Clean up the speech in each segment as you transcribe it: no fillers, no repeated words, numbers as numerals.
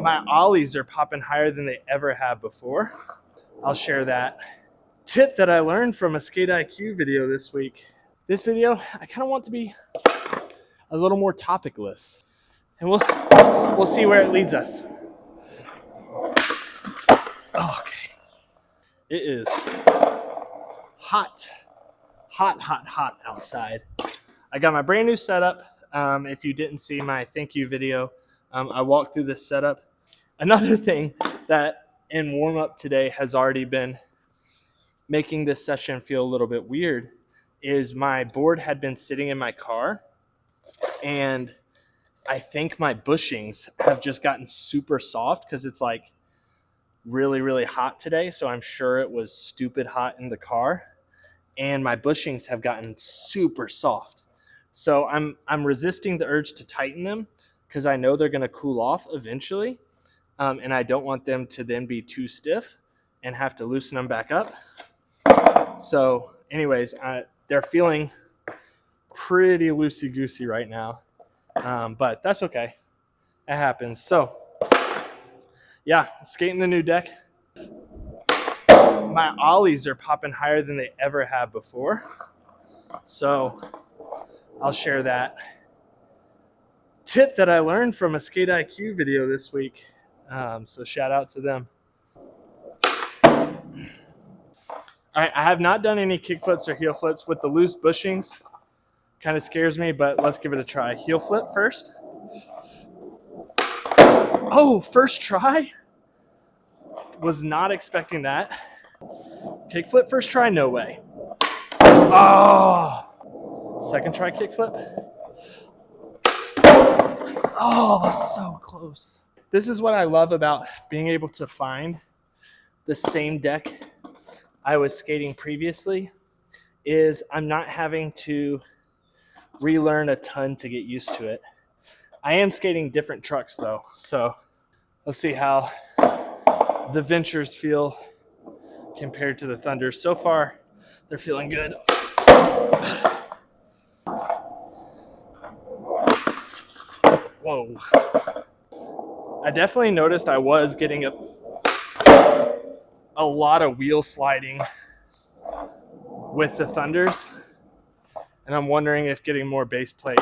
My ollies are popping higher than they ever have before. I'll share that tip that I learned from a Skate IQ video this week. This video, I kind of want to be a little more topicless, and we'll see where it leads us. Okay, it is hot outside. I got my brand new setup. If you didn't see my thank you video, I walked through this setup. Another thing that in warm up today has already been making this session feel a little bit weird is my board had been sitting in my car, and I think my bushings have just gotten super soft because it's like really hot today. So I'm sure it was stupid hot in the car, and my bushings have gotten super soft. So I'm resisting the urge to tighten them because I know they're going to cool off eventually, and I don't want them to then be too stiff and have to loosen them back up. So anyways, they're feeling pretty loosey-goosey right now, but that's okay. It happens. So yeah, skating the new deck. My ollies are popping higher than they ever have before. So I'll share that tip that I learned from a Skate IQ video this week. So shout out to them. All right, I have not done any kick flips or heel flips with the loose bushings. Kind of scares me, but let's give it a try. Heel flip first. Oh, first try? Was not expecting that. Kick flip first try, no way. Oh, second try kick flip. Oh, so close. This is what I love about being able to find the same deck I was skating previously, is I'm not having to relearn a ton to get used to it. I am skating different trucks though, so let's see how the Ventures feel compared to the Thunders. So far, they're feeling good. Whoa. I definitely noticed I was getting a lot of wheel sliding with the Thunders, and I'm wondering if getting more base plate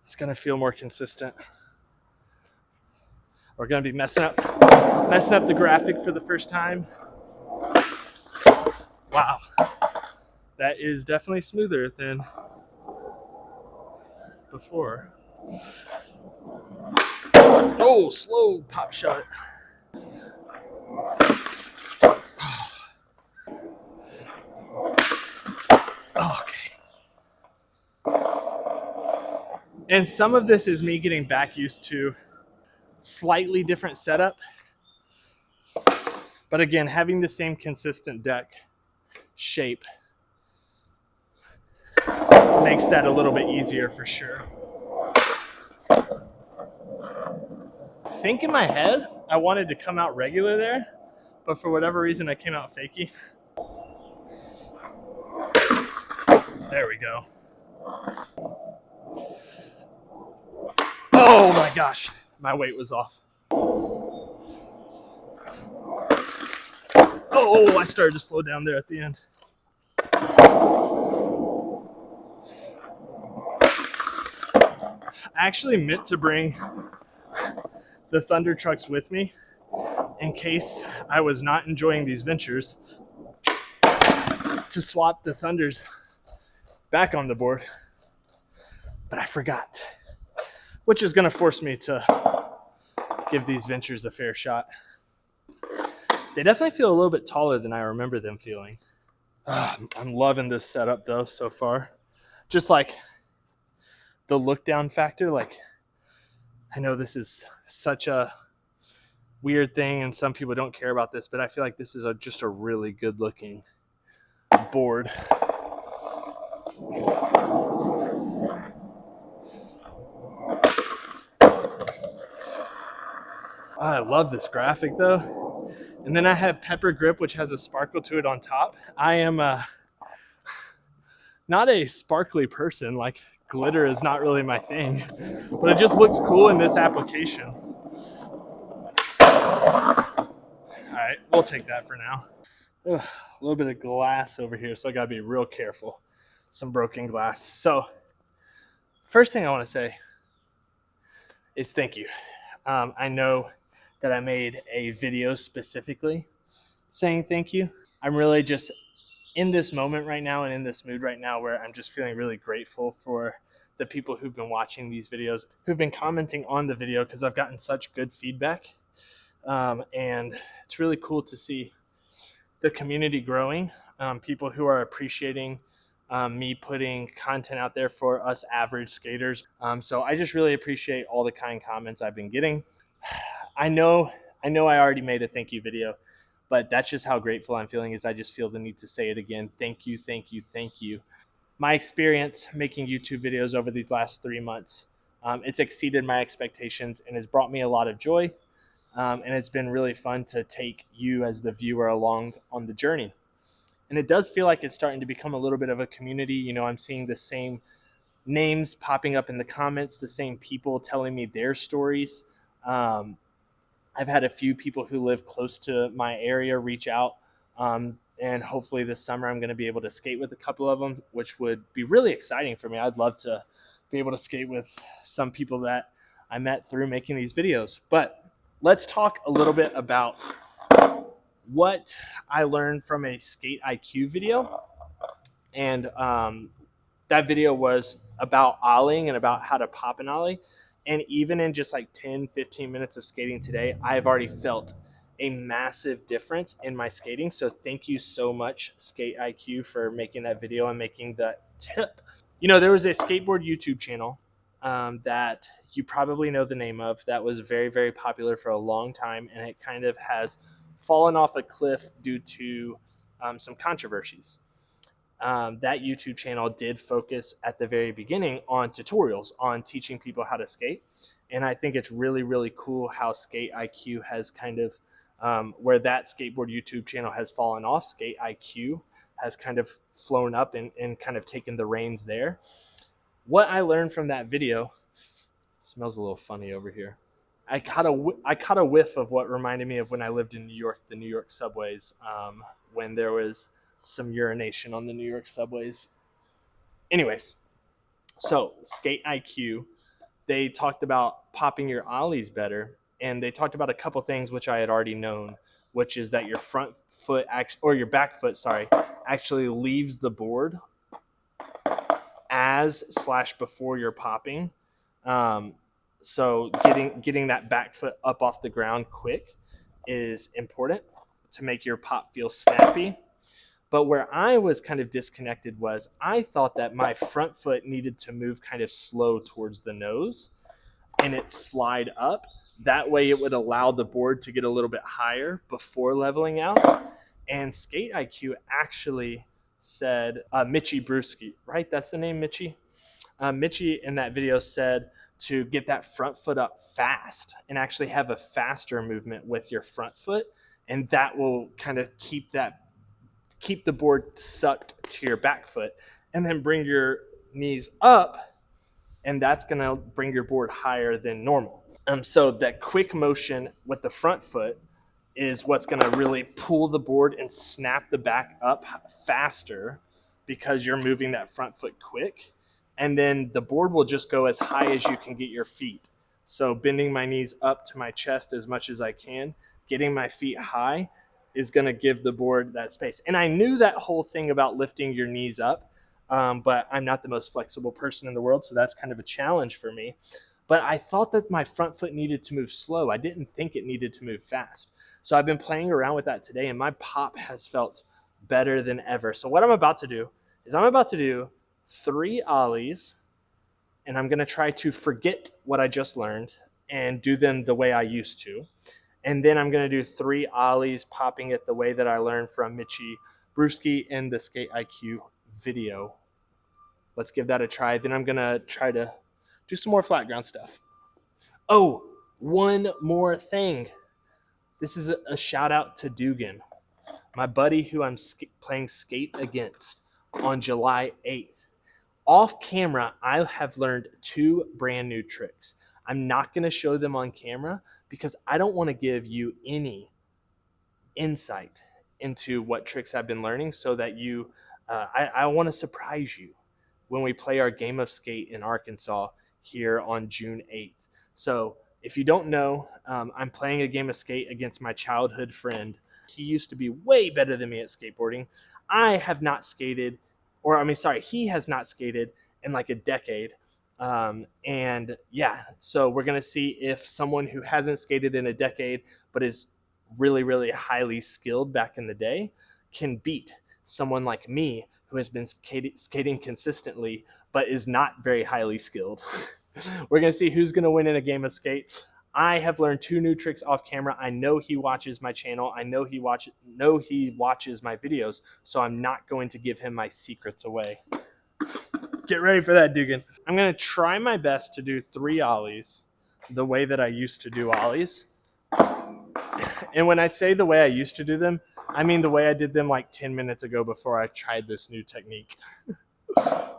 is going to feel more consistent. We're going to be messing up the graphic for the first time. Wow, that is definitely smoother than before. Oh, slow pop shot. Okay. And some of this is me getting back used to slightly different setup. But again, having the same consistent deck shape makes that a little bit easier for sure. I think in my head, I wanted to come out regular there, but for whatever reason, I came out fakey. There we go. Oh my gosh, my weight was off. Oh, I started to slow down there at the end. I actually meant to bring the Thunder trucks with me in case I was not enjoying these ventures, to swap the Thunders back on the board, but I forgot, which is going to force me to give these ventures a fair shot. They definitely feel a little bit taller than I remember them feeling. I'm loving this setup though so far. Just like the look down factor, like I know this is such a weird thing and some people don't care about this, but I feel like this is just a really good looking board. I love this graphic though. And then I have Pepper Grip, which has a sparkle to it on top. I am not a sparkly person, like glitter is not really my thing, but it just looks cool in this application. right, we'll take that for now. Ugh, a little bit of glass over here, so I gotta be real careful. Some broken glass. So, first thing I want to say is thank you. I know that I made a video specifically saying thank you. I'm really just in this moment right now and in this mood right now where I'm just feeling really grateful for the people who've been watching these videos, who've been commenting on the video, because I've gotten such good feedback. And it's really cool to see the community growing, people who are appreciating me putting content out there for us average skaters. So I just really appreciate all the kind comments I've been getting. I know I already made a thank you video, but that's just how grateful I'm feeling. Is I just feel the need to say it again. Thank you, thank you, thank you. My experience making YouTube videos over these last 3 months, it's exceeded my expectations and has brought me a lot of joy. And it's been really fun to take you as the viewer along on the journey. And it does feel like it's starting to become a little bit of a community. You know, I'm seeing the same names popping up in the comments, the same people telling me their stories. I've had a few people who live close to my area reach out, and hopefully this summer I'm going to be able to skate with a couple of them, which would be really exciting for me. I'd love to be able to skate with some people that I met through making these videos. But let's talk a little bit about what I learned from a Skate IQ video. And that video was about ollieing and about how to pop an ollie. And even in just like 10, 15 minutes of skating today, I've already felt a massive difference in my skating. So thank you so much, Skate IQ, for making that video and making that tip. You know, there was a skateboard YouTube channel that you probably know the name of that was very, very popular for a long time. And it kind of has fallen off a cliff due to some controversies. That YouTube channel did focus at the very beginning on tutorials, on teaching people how to skate. And I think it's really, really cool how Skate IQ has kind of, where that skateboard YouTube channel has fallen off, Skate IQ has kind of flown up and kind of taken the reins there. What I learned from that video, smells a little funny over here. I caught a whiff of what reminded me of when I lived in New York, the New York subways, when there was some urination on the New York subways. Anyways, so Skate IQ, they talked about popping your ollies better, and they talked about a couple things which I had already known, which is that your front foot or your back foot, sorry, actually leaves the board before you're popping. So getting that back foot up off the ground quick is important to make your pop feel snappy. But where I was kind of disconnected was I thought that my front foot needed to move kind of slow towards the nose and it slide up. That way it would allow the board to get a little bit higher before leveling out. And Skate IQ actually said, Mitchie Brewski, right? That's the name, Mitchie? Mitchie in that video said to get that front foot up fast and actually have a faster movement with your front foot. And that will kind of keep the board sucked to your back foot, and then bring your knees up, and that's going to bring your board higher than normal. So that quick motion with the front foot is what's going to really pull the board and snap the back up faster because you're moving that front foot quick. And then the board will just go as high as you can get your feet. So bending my knees up to my chest as much as I can, getting my feet high, is going to give the board that space. And I knew that whole thing about lifting your knees up, but I'm not the most flexible person in the world, so that's kind of a challenge for me. But I thought that my front foot needed to move slow. I didn't think it needed to move fast. So I've been playing around with that today, and my pop has felt better than ever. So what I'm about to do is I'm about to do 3 ollies, and I'm going to try to forget what I just learned and do them the way I used to. And then I'm going to do 3 ollies, popping it the way that I learned from Mitchie Brewski in the Skate IQ video. Let's give that a try. Then I'm going to try to do some more flat ground stuff. Oh, one more thing. This is a shout out to Dugan, my buddy who I'm playing skate against on July 8th. Off camera, I have learned 2 brand new tricks. I'm not going to show them on camera because I don't want to give you any insight into what tricks I've been learning so that I want to surprise you when we play our game of skate in Arkansas here on June 8th. So if you don't know, I'm playing a game of skate against my childhood friend. He used to be way better than me at skateboarding. I have not skated, or I mean, sorry, he has not skated in like a decade. And yeah, so we're going to see if someone who hasn't skated in a decade but is really, really highly skilled back in the day can beat someone like me who has been skating consistently but is not very highly skilled. We're going to see who's going to win in a game of skate. I have learned 2 new tricks off camera. I know he watches my channel. I know he watches my videos, so I'm not going to give him my secrets away. Get ready for that, Dugan. I'm going to try my best to do 3 ollies the way that I used to do ollies. And when I say the way I used to do them, I mean the way I did them like 10 minutes ago before I tried this new technique.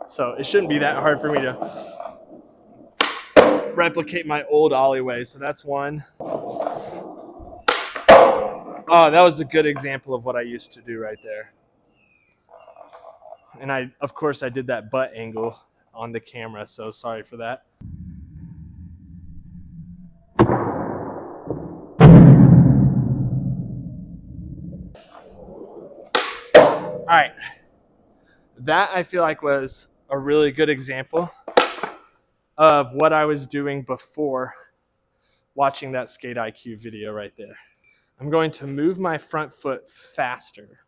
So it shouldn't be that hard for me to replicate my old ollie way. So that's one. Oh, that was a good example of what I used to do right there. And of course, I did that butt angle on the camera, so sorry for that. All right, that I feel like was a really good example of what I was doing before watching that Skate IQ video right there. I'm going to move my front foot faster,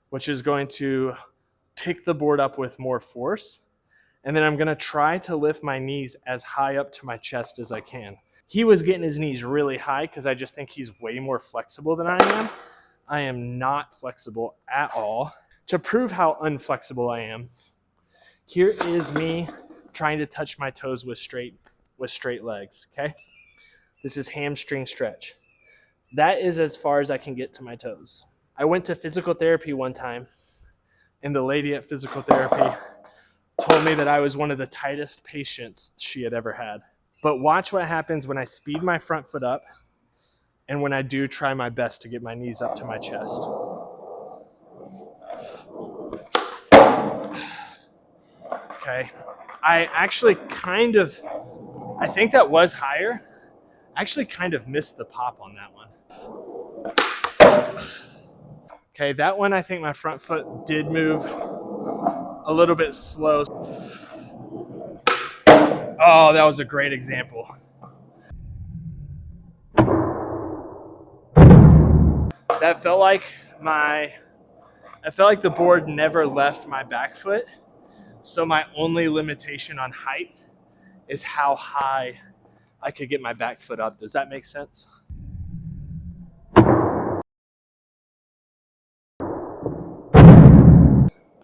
which is going to pick the board up with more force. And then I'm going to try to lift my knees as high up to my chest as I can. He was getting his knees really high because I just think he's way more flexible than I am. I am not flexible at all. To prove how unflexible I am, here is me trying to touch my toes with straight legs, okay? This is hamstring stretch. That is as far as I can get to my toes. I went to physical therapy one time, and the lady at physical therapy told me that I was one of the tightest patients she had ever had. But watch what happens when I speed my front foot up and when I do try my best to get my knees up to my chest. Okay, I think that was higher. I actually kind of missed the pop on that one. Okay, that one I think my front foot did move a little bit slow. Oh, that was a great example. That felt like the board never left my back foot. So my only limitation on height is how high I could get my back foot up. Does that make sense?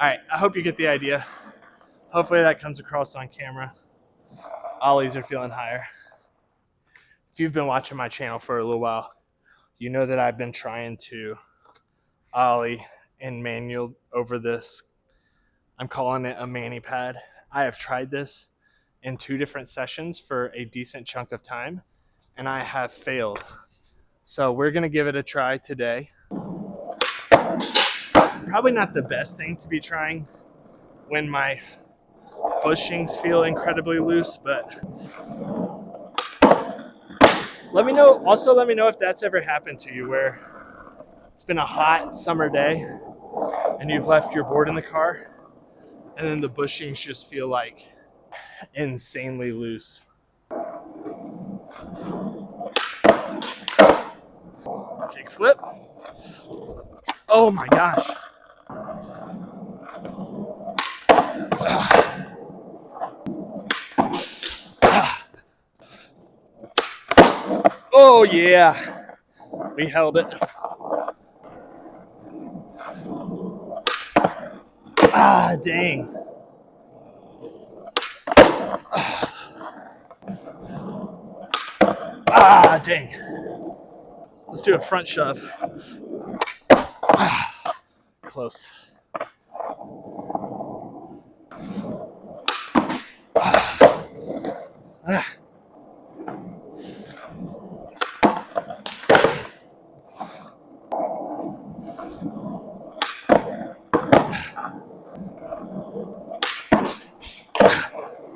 All right, I hope you get the idea. Hopefully that comes across on camera. Ollies are feeling higher. If you've been watching my channel for a little while, you know that I've been trying to ollie and manual over this. I'm calling it a mani pad. I have tried this in 2 different sessions for a decent chunk of time, and I have failed. So we're gonna give it a try today. Probably not the best thing to be trying when my bushings feel incredibly loose, but let me know if that's ever happened to you, where it's been a hot summer day and you've left your board in the car and then the bushings just feel like insanely loose. Kick flip. Oh my gosh. Oh yeah, we held it. Ah, dang. Ah, dang. Let's do a front shove. Ah, close. Ah.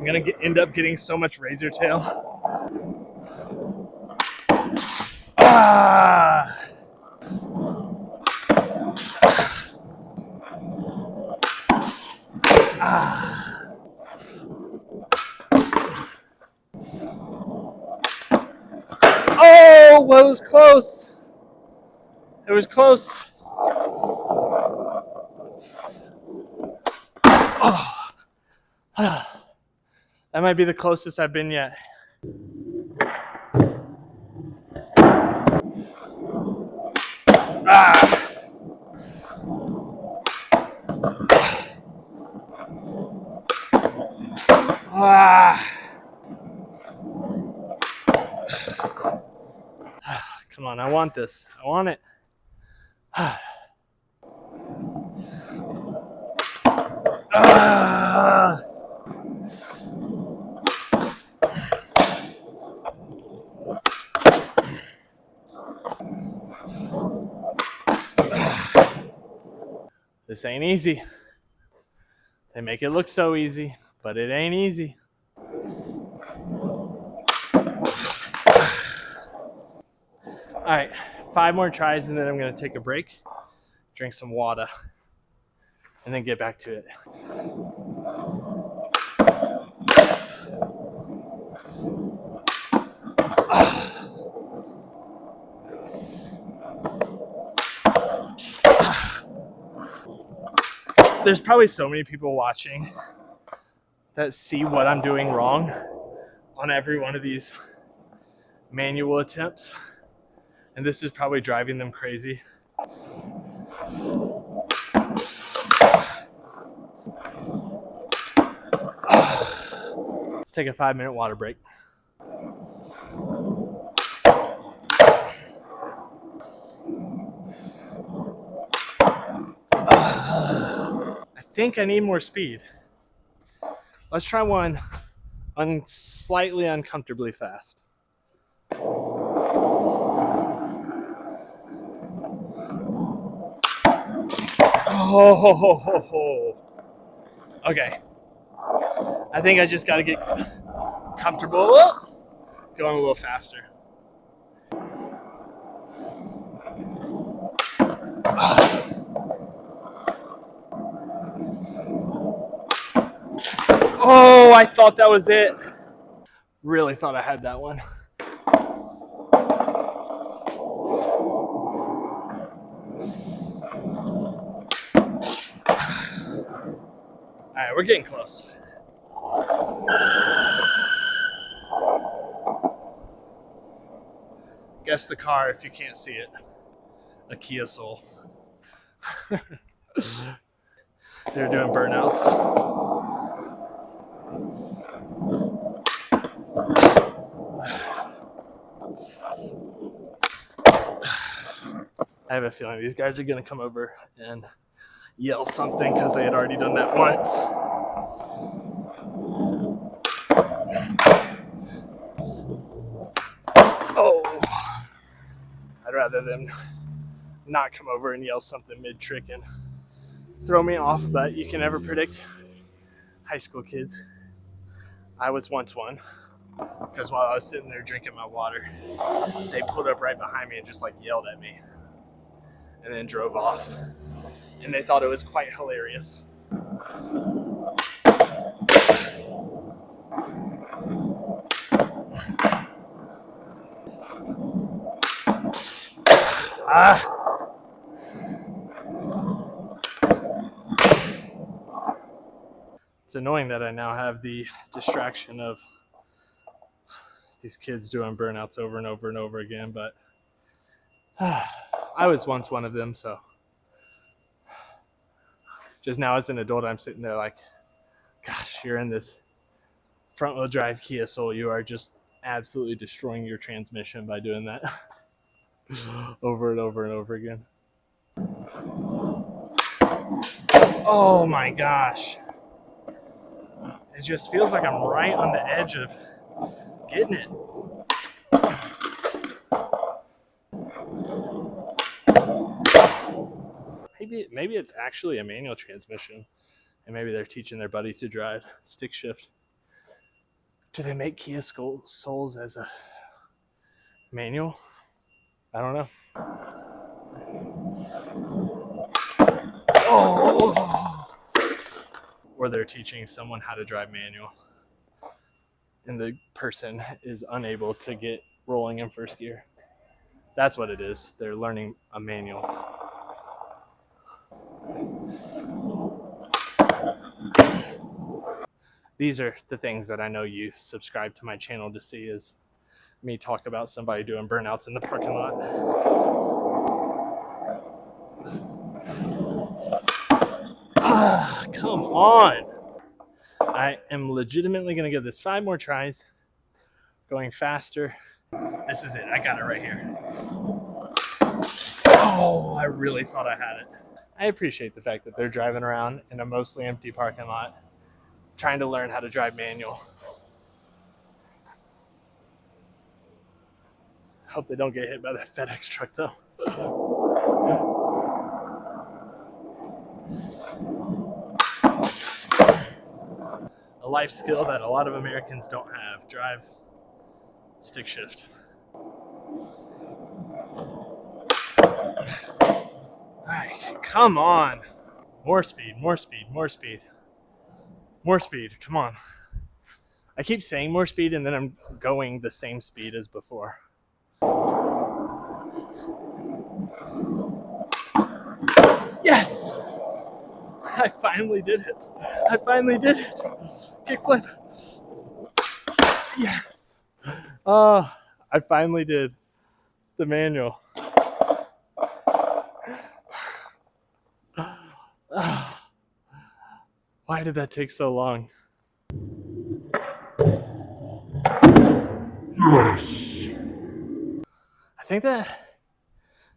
I'm gonna end up getting so much razor tail. Ah! Ah! Oh, well, it was close. It was close. Oh. That might be the closest I've been yet. Ah. Ah. Come on, I want this. I want it. Ah. This ain't easy. They make it look so easy, but it ain't easy. All right, 5 more tries and then I'm gonna take a break, drink some water, and then get back to it. There's probably so many people watching that see what I'm doing wrong on every one of these manual attempts, and this is probably driving them crazy. Let's take a 5-minute water break. I think I need more speed. Let's try one slightly uncomfortably fast. Oh, okay. I think I just got to get comfortable. Going a little faster. Oh, I thought that was it. Really thought I had that one. All right, we're getting close. Guess the car if you can't see it. A Kia Soul. They're doing burnouts. I have a feeling these guys are going to come over and yell something because they had already done that once. Oh, I'd rather them not come over and yell something mid-trick and throw me off, but you can never predict high school kids. I was once one, because while I was sitting there drinking my water, they pulled up right behind me and just like yelled at me and then drove off, and they thought it was quite hilarious. It's annoying that I now have the distraction of these kids doing burnouts over and over and over again, but I was once one of them, so just now as an adult, I'm sitting there like, gosh, you're in this front-wheel drive Kia Soul. You are just absolutely destroying your transmission by doing that over and over and over again. Oh my gosh. It just feels like I'm right on the edge of getting it. Maybe it's actually a manual transmission, and maybe they're teaching their buddy to drive stick shift. Do they make Kia Souls as a manual? I don't know. Oh! Or they're teaching someone how to drive manual, and the person is unable to get rolling in first gear. That's what it is. They're learning a manual. These are the things that I know you subscribe to my channel to see, is me talk about somebody doing burnouts in the parking lot. Come on. I am legitimately going to give this 5 more tries, going faster. This is it. I got it right here. Oh, I really thought I had it. I appreciate the fact that they're driving around in a mostly empty parking lot, trying to learn how to drive manual. Hope they don't get hit by that FedEx truck, though. A life skill that a lot of Americans don't have. Drive stick shift. Alright, come on. More speed, more speed, more speed. More speed, come on. I keep saying more speed and then I'm going the same speed as before. Yes! I finally did it. I finally did it. Kickflip. Yes. Oh, I finally did the manual. Why did that take so long? Yes. I think that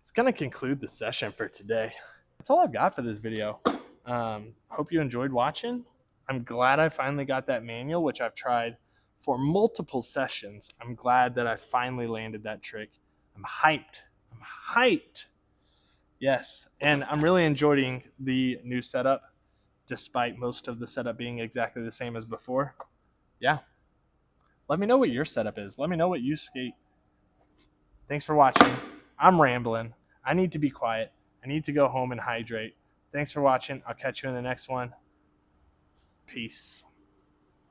it's going to conclude the session for today. That's all I've got for this video. Hope you enjoyed watching. I'm glad I finally got that manual, which I've tried for multiple sessions. I'm glad that I finally landed that trick. I'm hyped. I'm hyped. Yes, and I'm really enjoying the new setup, despite most of the setup being exactly the same as before. Yeah. Let me know what your setup is. Let me know what you skate. Thanks for watching. I'm rambling. I need to be quiet. I need to go home and hydrate. Thanks for watching. I'll catch you in the next one. Peace.